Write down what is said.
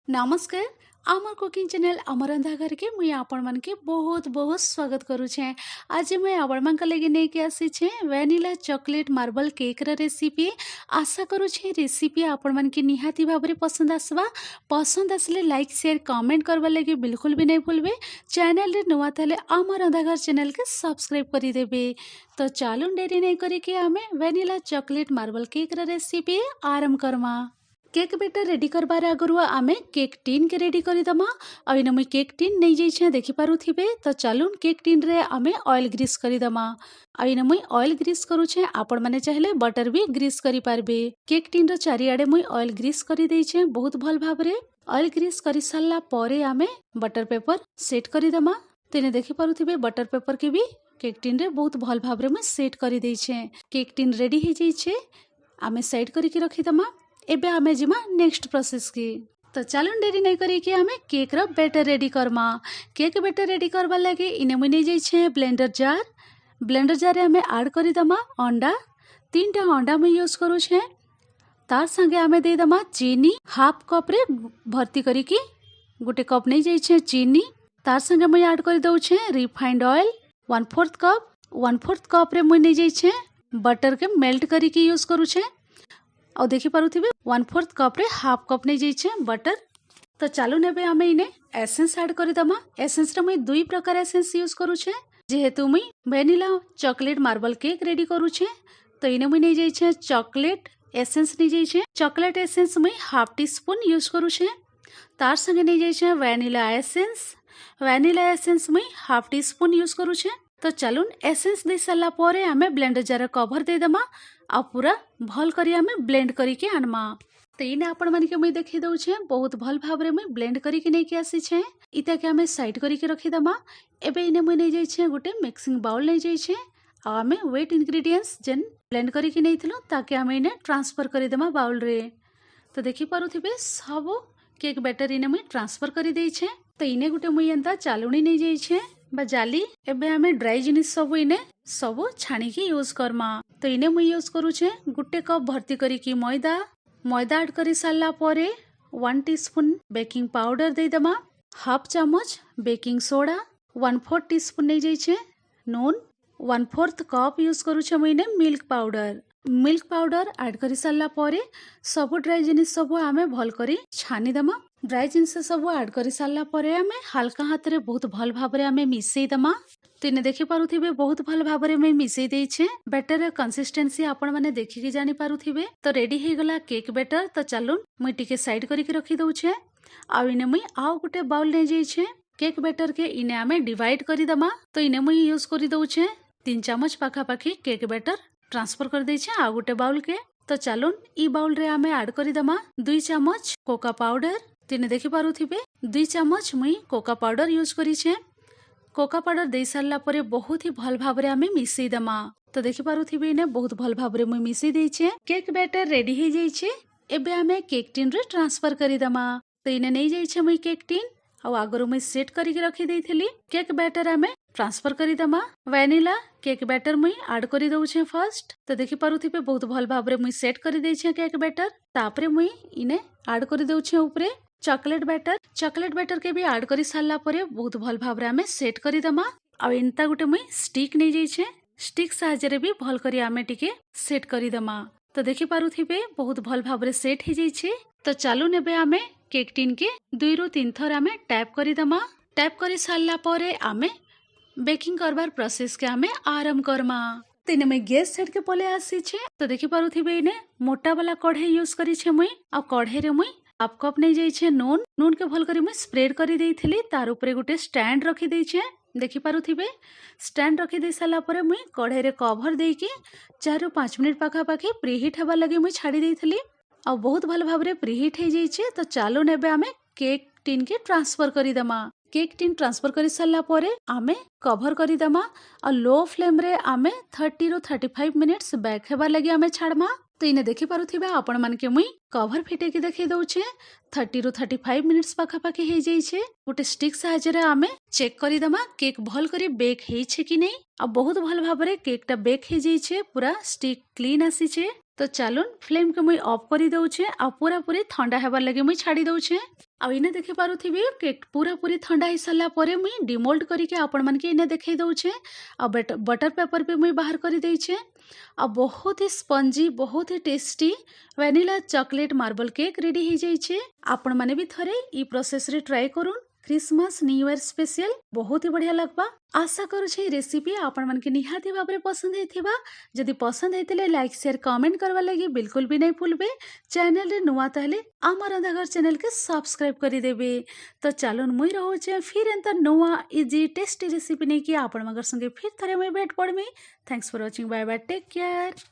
नमस्कार। आमर cooking channel आम रंधा घर के मुई आपण मन के बहुत बहुत स्वागत करुछे। आज मैं आपण मन के लगे नहीं के आसी छे वैनिला चॉकलेट मार्बल केक रा रेसिपी। आशा करुछे रेसिपी आपण मन के निहाती भाबरे पसंद आसवा। पसंद आसले लाइक शेयर कमेंट करबा लगे बिल्कुल भी नहीं भूलबे। चैनल रे नुवा ताले आमर रंधा घर चैनल के सब्सक्राइब करी देबे। तो चालू डेरी नहीं करी के आमे वैनिला चॉकलेट मार्बल केक रा रेसिपी आरंभ करमा। केक बेटर रेडी करबार आगु आमे केक टीन के रेडी करदमा। आइन मुई केक टीन नहीं जाइछे देखि पारुथिबे। तो चलून केक टीन रे आमे ऑयल ग्रीस करदमा। आइन मुई ऑयल ग्रीस करूछे, आपण माने चाहिले बटर भी ग्रीस करि पारबे। केक टीन रो चारिआडे मुई ऑयल ग्रीस करि देइछे बहुत भल भाबरे। ऑयल ग्रीस करि सारला परे आमे बटर पेपर सेट करदमा। तेने देखि पारुथिबे बटर पेपर के भी केक टीन रे बहुत भल भाबरे मुई सेट करि देइछे। केक टीन रेडी हे जाइछे, आमे साइड करिके रखिदमा। एबे आमे जिमा नेक्स्ट प्रोसेस की। तो चलो डेरी नहीं करी कि आमे केक रो बैटर रेडी करमा। केक बैटर रेडी करबा लगे इने मुई नहीं जाइछे ब्लेंडर जार। ब्लेंडर जार रे आमे ऐड करी दमा अंडा। 3टा अंडा मुई यूज करू छे। तार संगे आमे दे दमा चीनी हाफ कप रे भर्ती करी की गोटे कप नहीं जाइछे चीनी। तार संगे मुई ऐड करी दउ छे रिफाइंड ऑयल 1/4 कप। 1/4 कप रे मुई नहीं जाइछे बटर के मेल्ट करी की यूज करू छे। और देखि पारुथिबे 1/4 कप रे हाफ कप नहीं जाइछे बटर। तो चालू नेबे आमे इने एसेंस ऐड करि दमा। एसेंस रे मुई दुई प्रकार एसेंस यूज करू छे। जेहेतु मुई vanilla chocolate marble cake ready करू छे तो इने मुई नहीं जाइछे चॉकलेट एसेंस नहीं जाइछे। चॉकलेट एसेंस मुई हाफ टी स्पून यूज करू छे। तार संगे नहीं जाइछे वैनिला एसेंस। वैनिला एसेंस मुई हाफ टी स्पून यूज करू छे। तो चलून एसेंस दे साला परे आमे ब्लेंडर जार कवर दे दमा। आ पूरा भल करी आमे ब्लेंड करी के आनमा। तो इने आपण मन के मुई देखि दउ छे बहुत भल भाबरे मुई ब्लेंड करी के नै के आसी छे। इता के आमे साइड करी के रखि दमा। एबे इने मुई नै जाई छे गोटे मिक्सिंग बाउल नै जाई छे। आ आमे वेट इंग्रेडिएंट्स जेन ब्लेंड करी के नैथिलो ताके आमे इने ट्रांसफर करी दमा बाउल रे। तो देखि पारुथिबे सब केक बैटर इने मुई ट्रांसफर करी देई छे। तो इने गोटे मुई एंता चालुनी नै जाई छे बा जाली। एबे आमे ड्राई जिनिस सब इने सब छाणी की यूज करमा। तो इने मुई यूज करू छे गुटे कप भर्ती करी की मैदा। मैदा ऐड करी सारला परे 1 टीस्पून बेकिंग पाउडर दे दमा। हाफ चम्मच बेकिंग सोडा 1/4 टीस्पून नहीं जाई छे नून। 1/4 कप यूज करू छे मुई इने milk powder. Milk powder add करी सारला परे सब ड्राई जिनिस सब आमे भल करी छानी दमा। ड्राई जिनिस सब ऐड करी सारला परे आमे हल्का हाथ रे बहुत भल भाबरे आमे मिसई दमा। तिने देखि पारुथिबे बहुत भल भाबरे मैं मिसई देई छे। बैटर कंसिस्टेंसी आपण माने देखि के जानि पारुथिबे। तो रेडी हे गला केक बैटर। तो चलून मुई टिके साइड करी के रखि दउ छे। आ इने मुई आउ गुटे बाउल नै जाई छे। केक बैटर के इने आमे डिवाइड करी दमा। तो इने मुई यूज करी दउ छे 3 चम्मच पाखा पाखी केक बैटर ट्रांसफर कर दे छे आ गुटे बाउल के। तो चलून ई बाउल रे आमे ऐड करी दमा 2 चम्मच कोका पाउडर। तिने देखि पारुथिबे 2 चम्मच मुई कोका पाउडर यूज करी छे। कोका पाउडर दे सारला परे बहुत ही भल भाबरे आमे मिसई दमा। तो देखि पारुथिबे इने बहुत भल भाबरे मुई मिसई देई छे। केक बैटर रेडी हे जाई छे। एबे आमे केक टिन रे ट्रांसफर करी दमा। तो इने नै जाई छे मुई केक टिन आ आगरो मुई सेट करी के रखी देइथिली। केक बैटर आमे ट्रांसफर करी दमा। वैनिला केक बैटर मुई ऐड करी दउ छे फर्स्ट। तो देखि पारुथिबे बहुत भल भाबरे मुई सेट करी देई छे केक बैटर। तापरे मुई इने ऐड करी दउ छे ऊपरे चॉकलेट बैटर। चॉकलेट बैटर के भी ऐड करी सारला परे बहुत भल भाबरे आमे सेट करी दमा। आ एंता गुटे मुई स्टिक नै जाई छे। स्टिक साहाय्य रे भी भल करी आमे टिके सेट करी दमा। तो देखि पारुथिबे बहुत भल भाबरे सेट हे जाई छे। तो चालू नेबे आमे केक टिन के 2 रु 3 थर आमे टैप करी दमा। टैप करी सारला परे आमे बेकिंग करबार प्रोसेस के आमे आरंभ करमा। तिने मैं गैस सेट के पले आसी छे। तो देखि पारुथिबे इने मोटा वाला कढ़ाई यूज करी छे मुई। आ कढ़ाई रे मुई हाफ कप नहीं जाई छे नून। नून के भल करी मुई स्प्रेड करी देइथिली। तार ऊपर गुटे स्टैंड रखी देई छे। देखि पारुथिबे स्टैंड रखी दे साला परे मुई कढ़ाई रे कवर देई के 4 रु 5 मिनिट पाखा पाखी प्रीहीट हवा लगे मुई छाड़ी देइथिली। आ बहुत भल भाबरे प्रीहीट हे जाई छे। तो चालू नेबे आमे केक टिन के ट्रांसफर करी दमा। केक टिन ट्रांसफर करी सारला परे आमे कवर करी दमा। आ लो फ्लेम रे आमे 30 रु 35 मिनिट्स बेक हेबार लगे आमे छाड़मा। तो इने देखि पारुथिबे आपण मन के मुई कवर फिटे के देखि दउ छे 30 रु 35 मिनिट्स पाखा पाखी हे जाई छे। गोटे स्टिक साहाय्य रे आमे चेक करी दमा केक भल करी बेक हेई छे कि नै। आ बहुत भल भाबरे केक टा बेक हे जाई छे। पूरा स्टिक क्लीन आसी छे। तो चालून फ्लेम के मुई ऑफ करी दउ छे। आ पूरा पूरी ठंडा हेबार लगे मुई छाड़ी दउ छे। ଆଉ ଇନେ ଦେଖି ପାରୁଥିବେ କେକ୍ पूरापूरी ठंडा ହେଇ ସାରିଲା ପରେ ମୁଇଁ ଡିମୋଲ୍ଡ କରିକି ଆପଣ ମାନକେ ଇନେ ଦେଖେଇ ଦଉଛେ। ଆଉ ବटर पेपर भी मुई बाहर कर देइछे। ଆଉ बहुत ही स्पंजी बहुत ही tasty vanilla chocolate marble cake ready हो जाइछे। आपण माने भी थरे ई प्रोसेस रे ट्राई करूँ। क्रिसमस न्यू ईयर स्पेशल बहुत ही बढ़िया लगबा। आशा करूछे रेसिपी आपण मन के निहाती भाबरे पसंद हेथिबा। जदि पसंद हेतिले लाइक शेयर कमेंट करवा लगी बिल्कुल भी नहीं भूलबे। चैनल रे नुआ ताहले आमार रंधाघर चैनल के सब्सक्राइब करी देबे। तो चलून मुई रहूचे फिर एंता नुआ इजी टेस्टी रेसिपी नहीं कि आपण मगर संगे फिर थरे मुई भेट पड़मी। Thanks for watching bye bye take care.